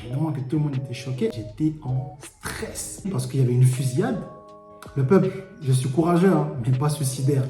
évidemment que tout le monde était choqué. J'étais en stress parce qu'il y avait une fusillade. Le peuple, je suis courageux, hein, mais pas suicidaire.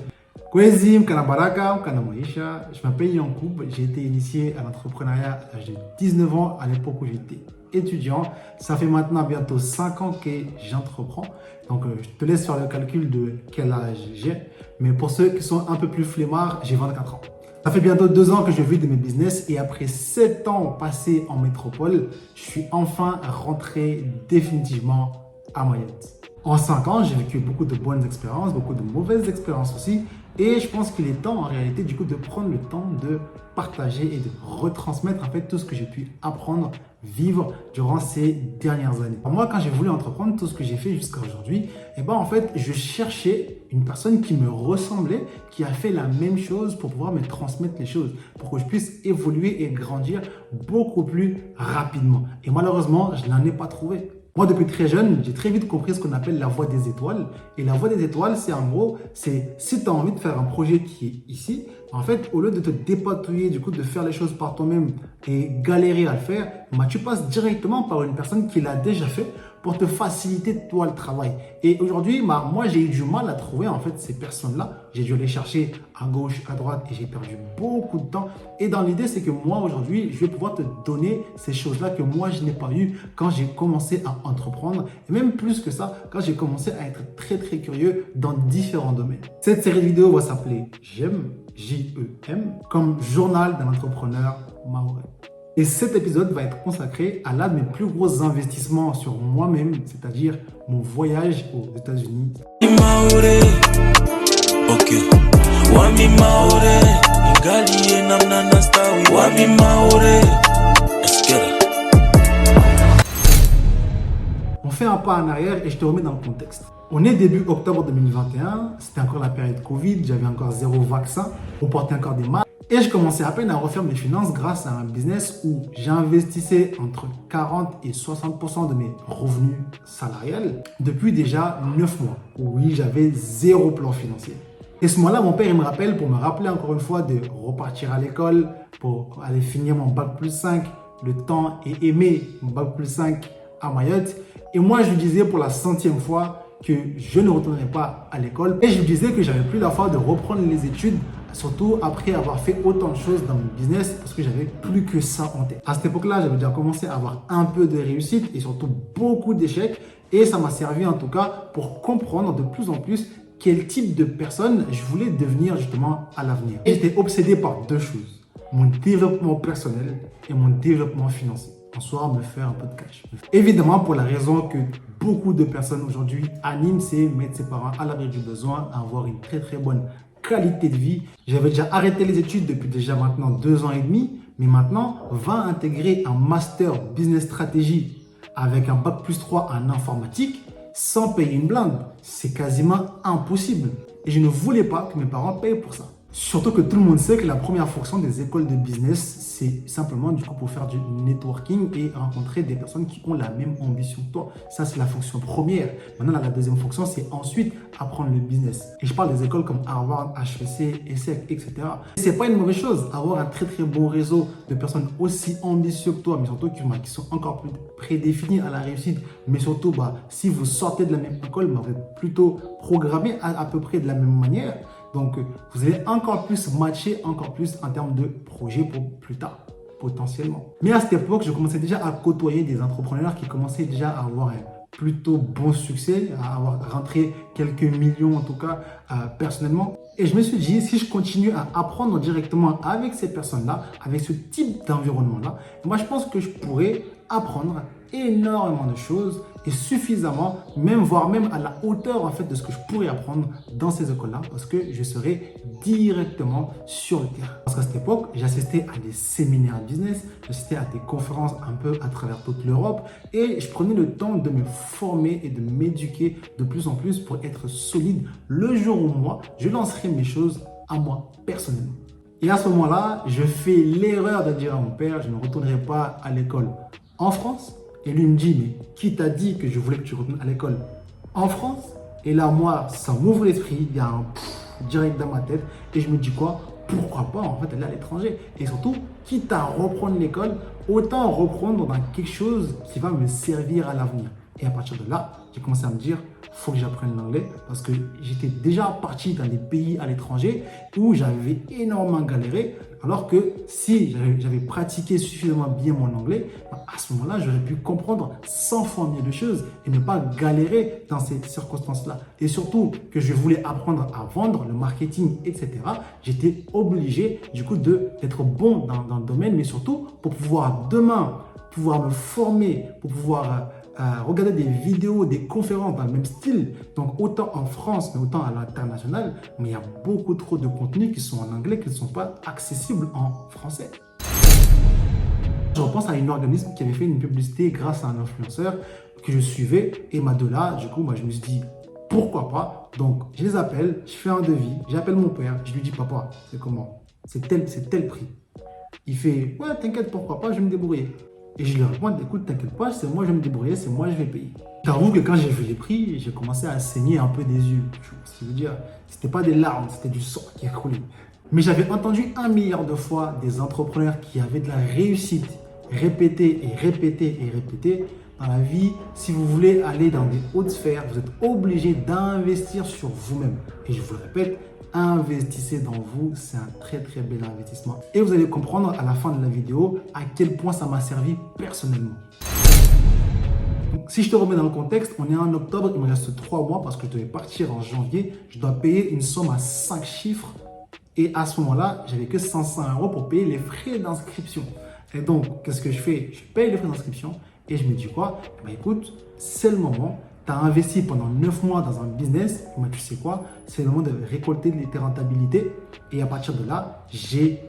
Kwezim, Kanabaraka, Kanamaisha, je m'appelle Yankoub, j'ai été initié à l'entrepreneuriat à l'âge de 19 ans, à l'époque où j'étais étudiant. Ça fait maintenant bientôt 5 ans que j'entreprends. Donc, je te laisse faire le calcul de quel âge j'ai. Mais pour ceux qui sont un peu plus flemmards, j'ai 24 ans. Ça fait bientôt 2 ans que je vis de mes business et après 7 ans passés en métropole, je suis enfin rentré définitivement à Mayotte. En 5 ans, j'ai vécu beaucoup de bonnes expériences, beaucoup de mauvaises expériences aussi. Et je pense qu'il est temps en réalité du coup de prendre le temps de partager et de retransmettre en fait tout ce que j'ai pu apprendre, vivre durant ces dernières années. Moi, quand j'ai voulu entreprendre tout ce que j'ai fait jusqu'à aujourd'hui, en fait, je cherchais une personne qui me ressemblait, qui a fait la même chose pour pouvoir me transmettre les choses, pour que je puisse évoluer et grandir beaucoup plus rapidement. Et malheureusement, je n'en ai pas trouvé. Moi, depuis très jeune, j'ai très vite compris ce qu'on appelle la voie des étoiles. Et la voie des étoiles, c'est en gros, c'est si tu as envie de faire un projet qui est ici, en fait, au lieu de te dépatouiller, du coup, de faire les choses par toi-même et galérer à le faire, tu passes directement par une personne qui l'a déjà fait pour te faciliter toi le travail. Et aujourd'hui, moi, j'ai eu du mal à trouver en fait ces personnes-là. J'ai dû aller chercher à gauche, à droite et j'ai perdu beaucoup de temps. Et dans l'idée, c'est que moi, aujourd'hui, je vais pouvoir te donner ces choses-là que moi, je n'ai pas eues quand j'ai commencé à entreprendre. Et même plus que ça, quand j'ai commencé à être très, très curieux dans différents domaines. Cette série de vidéos va s'appeler J'aime, J-E-M, comme journal d'un entrepreneur mahorais. Et cet épisode va être consacré à l'un de mes plus gros investissements sur moi-même, c'est-à-dire mon voyage aux États-Unis. On fait un pas en arrière et je te remets dans le contexte. On est début octobre 2021, c'était encore la période Covid, j'avais encore 0 vaccin, on portait encore des masques. Et je commençais à peine à refaire mes finances grâce à un business où j'investissais entre 40 et 60% de mes revenus salariales depuis déjà 9 mois. Oui, j'avais 0 plan financier. Et ce mois-là, mon père, il me rappelle pour me rappeler encore une fois de repartir à l'école, pour aller finir mon bac plus 5, le temps et aimer mon bac plus 5 à Mayotte. Et moi, je lui disais pour la 100e fois que je ne retournerai pas à l'école. Et je lui disais que j'avais plus la foi de reprendre les études, surtout après avoir fait autant de choses dans mon business, parce que j'avais plus que ça en tête. À cette époque-là, j'avais déjà commencé à avoir un peu de réussite et surtout beaucoup d'échecs. Et ça m'a servi en tout cas pour comprendre de plus en plus quel type de personne je voulais devenir justement à l'avenir. Et j'étais obsédé par 2 choses, mon développement personnel et mon développement financier. En soi, me faire un peu de cash. Évidemment, pour la raison que beaucoup de personnes aujourd'hui animent, c'est mettre ses parents à l'abri du besoin, avoir une très très bonne qualité de vie. J'avais déjà arrêté les études depuis déjà maintenant 2 ans et demi, mais maintenant, va intégrer un master business stratégie avec un bac plus 3 en informatique sans payer une blinde. C'est quasiment impossible. Et je ne voulais pas que mes parents payent pour ça. Surtout que tout le monde sait que la première fonction des écoles de business, c'est simplement du coup pour faire du networking et rencontrer des personnes qui ont la même ambition que toi. Ça, c'est la fonction première. Maintenant, la deuxième fonction, c'est ensuite apprendre le business. Et je parle des écoles comme Harvard, HEC, ESSEC, etc. C'est pas une mauvaise chose, avoir un très très bon réseau de personnes aussi ambitieuses que toi, mais surtout qui sont encore plus prédéfinies à la réussite. Mais surtout, si vous sortez de la même école, vous êtes plutôt programmé à peu près de la même manière. Donc, vous allez encore plus matcher, encore plus en termes de projet pour plus tard, potentiellement. Mais à cette époque, je commençais déjà à côtoyer des entrepreneurs qui commençaient déjà à avoir un plutôt bon succès, à avoir rentré quelques millions en tout cas personnellement. Et je me suis dit, si je continue à apprendre directement avec ces personnes-là, avec ce type d'environnement-là, moi je pense que je pourrais apprendre énormément de choses et suffisamment, voire même à la hauteur en fait de ce que je pourrais apprendre dans ces écoles-là, parce que je serais directement sur le terrain. Parce qu'à cette époque, j'assistais à des séminaires business, j'assistais à des conférences un peu à travers toute l'Europe et je prenais le temps de me former et de m'éduquer de plus en plus pour être solide le jour où moi, je lancerai mes choses à moi personnellement. Et à ce moment-là, je fais l'erreur de dire à mon père, je ne retournerai pas à l'école en France. Et lui me dit, mais qui t'a dit que je voulais que tu retournes à l'école en France? Et là, moi, ça m'ouvre l'esprit, il y a un direct dans ma tête. Et je me dis quoi? pourquoi pas en fait aller à l'étranger. Et surtout, quitte à reprendre l'école, autant reprendre dans quelque chose qui va me servir à l'avenir. Et à partir de là, j'ai commencé à me dire, faut que j'apprenne l'anglais parce que j'étais déjà parti dans des pays à l'étranger où j'avais énormément galéré. Alors que si j'avais pratiqué suffisamment bien mon anglais, à ce moment-là, j'aurais pu comprendre 100 fois mieux de choses et ne pas galérer dans ces circonstances-là. Et surtout que je voulais apprendre à vendre, le marketing, etc. J'étais obligé du coup d'être bon dans le domaine, mais surtout pour pouvoir demain pouvoir me former, pour pouvoir regarder des vidéos, des conférences dans le même style. Donc autant en France, mais autant à l'international, mais il y a beaucoup trop de contenus qui sont en anglais, qui ne sont pas accessibles en français. Je repense à un organisme qui avait fait une publicité grâce à un influenceur que je suivais. Et de là, du coup, moi, je me suis dit, pourquoi pas? Donc, je les appelle, je fais un devis, j'appelle mon père, je lui dis, papa, c'est comment? C'est tel prix. Il fait, ouais, t'inquiète, pourquoi pas, je vais me débrouiller. Et je lui réponds, écoute, t'inquiète pas, c'est moi, je vais me débrouiller, c'est moi, je vais payer. J'avoue que quand j'ai vu les prix, j'ai commencé à saigner un peu des yeux. Ce qui veut dire, c'était pas des larmes, c'était du sang qui coulait. Mais j'avais entendu 1 milliard de fois des entrepreneurs qui avaient de la réussite, répétée et répétée et répétée. Dans la vie, si vous voulez aller dans des hautes sphères, vous êtes obligé d'investir sur vous-même. Et je vous le répète, investissez dans vous, c'est un très très bel investissement. Et vous allez comprendre à la fin de la vidéo à quel point ça m'a servi personnellement. Donc, si je te remets dans le contexte, on est en octobre, il me reste 3 mois parce que je devais partir en janvier. Je dois payer une somme à 5 chiffres. Et à ce moment-là, j'avais que 500 € pour payer les frais d'inscription. Et donc, qu'est-ce que je fais? Je paye les frais d'inscription et je me dis quoi? Écoute, c'est le moment. Tu as investi pendant 9 mois dans un business. Tu sais quoi? C'est le moment de récolter tes rentabilités. Et à partir de là, j'ai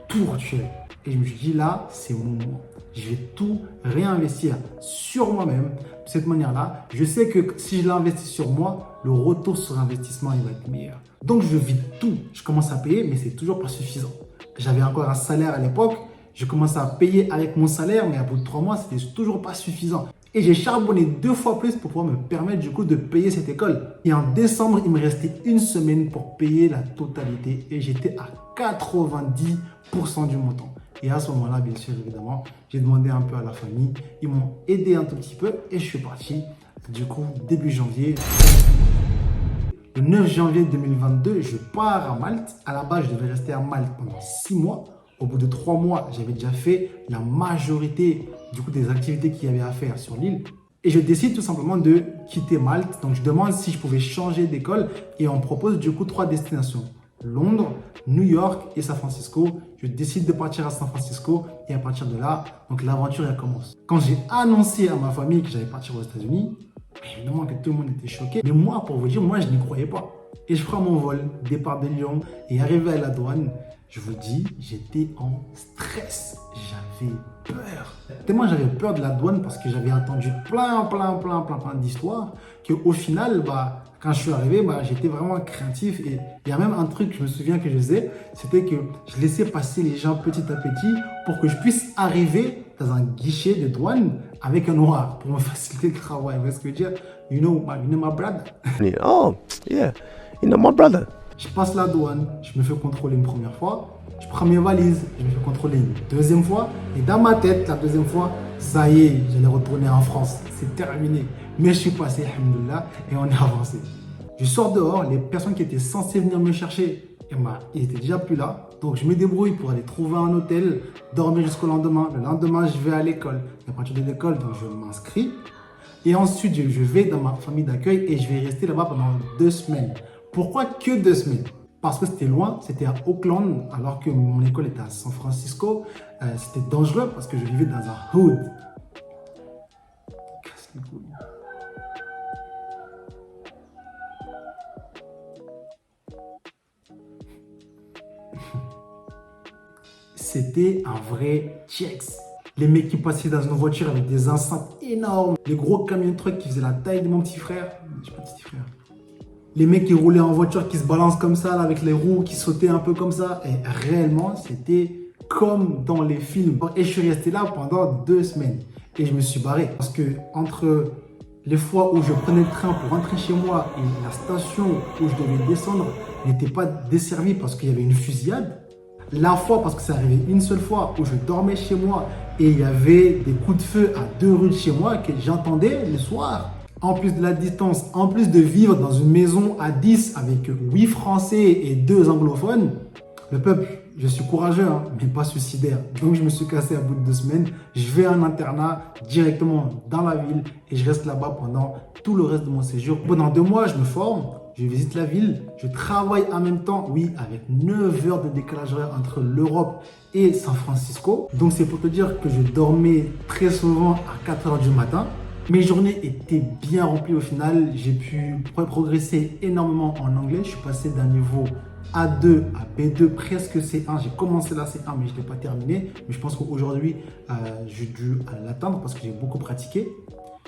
tout retiré. Et je me suis dit, là, c'est mon moment. Je vais tout réinvestir sur moi-même. De cette manière-là, je sais que si je l'investis sur moi, le retour sur investissement, il va être meilleur. Donc, je vide tout. Je commence à payer, mais c'est toujours pas suffisant. J'avais encore un salaire à l'époque. Je commence à payer avec mon salaire, mais à bout de 3 mois, c'était toujours pas suffisant. Et j'ai charbonné 2 fois plus pour pouvoir me permettre du coup de payer cette école. Et en décembre, il me restait 1 semaine pour payer la totalité. Et j'étais à 90% du montant. Et à ce moment-là, bien sûr, évidemment, j'ai demandé un peu à la famille. Ils m'ont aidé un tout petit peu et je suis parti. Du coup, début janvier. Le 9 janvier 2022, je pars à Malte. À la base, je devais rester à Malte pendant 6 mois. Au bout de 3 mois, j'avais déjà fait la majorité du coup, des activités qu'il y avait à faire sur l'île. Et je décide tout simplement de quitter Malte. Donc, je demande si je pouvais changer d'école et on me propose du coup 3 destinations. Londres, New York et San Francisco. Je décide de partir à San Francisco et à partir de là, donc l'aventure elle commence. Quand j'ai annoncé à ma famille que j'allais partir aux États-Unis, évidemment que tout le monde était choqué. Mais moi, pour vous dire, moi je n'y croyais pas. Et je prends mon vol, départ de Lyon et arrivé à la douane, je vous dis, j'étais en stress. J'avais peur. Tellement j'avais peur de la douane parce que j'avais entendu plein d'histoires qu'au final, quand je suis arrivé, j'étais vraiment craintif. Et il y a même un truc que je me souviens que je faisais, c'était que je laissais passer les gens petit à petit pour que je puisse arriver dans un guichet de douane avec un noir pour me faciliter le travail. Vous voyez ce que je veux dire? You know my brother? Oh, yeah, you know my brother. Je passe la douane, je me fais contrôler une première fois. Je prends mes valises, je me fais contrôler une deuxième fois. Et dans ma tête, la deuxième fois, ça y est, j'allais retourner en France. C'est terminé. Mais je suis passé, alhamdoulilah, et on est avancé. Je sors dehors, les personnes qui étaient censées venir me chercher, ils étaient déjà plus là. Donc je me débrouille pour aller trouver un hôtel, dormir jusqu'au lendemain. Le lendemain, je vais à l'école. Et à partir de l'école, donc je m'inscris. Et ensuite, je vais dans ma famille d'accueil et je vais rester là-bas pendant 2 semaines. Pourquoi que 2 semaines? Parce que c'était loin, c'était à Auckland, alors que mon école était à San Francisco. C'était dangereux parce que je vivais dans un hood. Casse les couilles. C'était un vrai checks. Les mecs qui passaient dans une voiture avec des enceintes énormes. Les gros camions trucks qui faisaient la taille de mon petit frère. Je suis pas petit frère. Les mecs qui roulaient en voiture, qui se balancent comme ça, là, avec les roues, qui sautaient un peu comme ça. Et réellement, c'était comme dans les films. Et je suis resté là pendant 2 semaines. Et je me suis barré. Parce que entre les fois où je prenais le train pour rentrer chez moi et la station où je devais descendre n'était pas desservie parce qu'il y avait une fusillade. La fois, parce que c'est arrivé une seule fois, où je dormais chez moi et il y avait des coups de feu à 2 rues de chez moi que j'entendais le soir. En plus de la distance, en plus de vivre dans une maison à 10 avec 8 Français et 2 anglophones, le peuple, je suis courageux, hein, mais pas suicidaire. Donc je me suis cassé à bout de 2 semaines. Je vais à un internat directement dans la ville et je reste là-bas pendant tout le reste de mon séjour. Pendant 2 mois, je me forme, je visite la ville, je travaille en même temps, oui, avec 9 heures de décalage horaire entre l'Europe et San Francisco. Donc c'est pour te dire que je dormais très souvent à 4 heures du matin. Mes journées étaient bien remplies au final. J'ai pu progresser énormément en anglais. Je suis passé d'un niveau A2 à B2, presque C1. J'ai commencé la C1, mais je ne l'ai pas terminé. Mais je pense qu'aujourd'hui, j'ai dû l'atteindre parce que j'ai beaucoup pratiqué.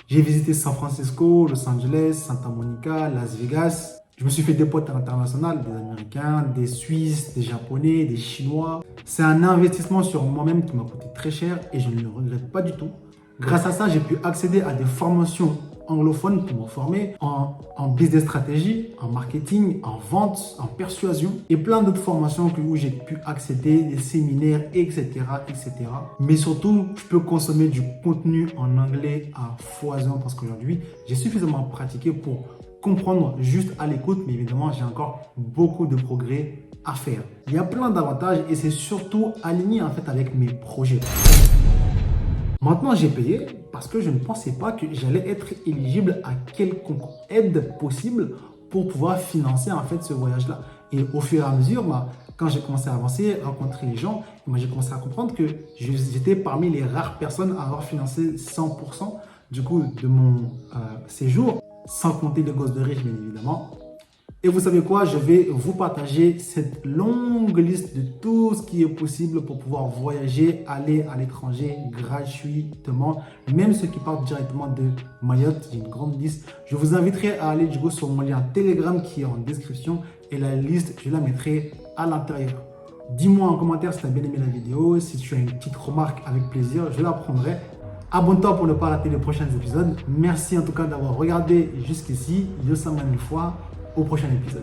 J'ai visité San Francisco, Los Angeles, Santa Monica, Las Vegas. Je me suis fait des potes à l'international, des Américains, des Suisses, des Japonais, des Chinois. C'est un investissement sur moi-même qui m'a coûté très cher et je ne le regrette pas du tout. Grâce à ça, j'ai pu accéder à des formations anglophones qui m'ont formé en business stratégie, en marketing, en vente, en persuasion et plein d'autres formations où j'ai pu accéder, des séminaires, etc., etc. Mais surtout, je peux consommer du contenu en anglais à foison parce qu'aujourd'hui, j'ai suffisamment pratiqué pour comprendre juste à l'écoute, mais évidemment, j'ai encore beaucoup de progrès à faire. Il y a plein d'avantages et c'est surtout aligné en fait avec mes projets. Maintenant, j'ai payé parce que je ne pensais pas que j'allais être éligible à quelconque aide possible pour pouvoir financer en fait ce voyage-là. Et au fur et à mesure, quand j'ai commencé à avancer, rencontrer les gens, j'ai commencé à comprendre que j'étais parmi les rares personnes à avoir financé 100% du coup de mon séjour, sans compter les gosses de riches bien évidemment. Et vous savez quoi, je vais vous partager cette longue liste de tout ce qui est possible pour pouvoir voyager, aller à l'étranger gratuitement. Même ceux qui partent directement de Mayotte, j'ai une grande liste. Je vous inviterai à aller du coup sur mon lien Telegram qui est en description et la liste, je la mettrai à l'intérieur. Dis-moi en commentaire si tu as bien aimé la vidéo, si tu as une petite remarque avec plaisir, je la prendrai. Abonne-toi pour ne pas rater les prochains épisodes. Merci en tout cas d'avoir regardé jusqu'ici. Yo, ça m'a une fois. Au prochain épisode.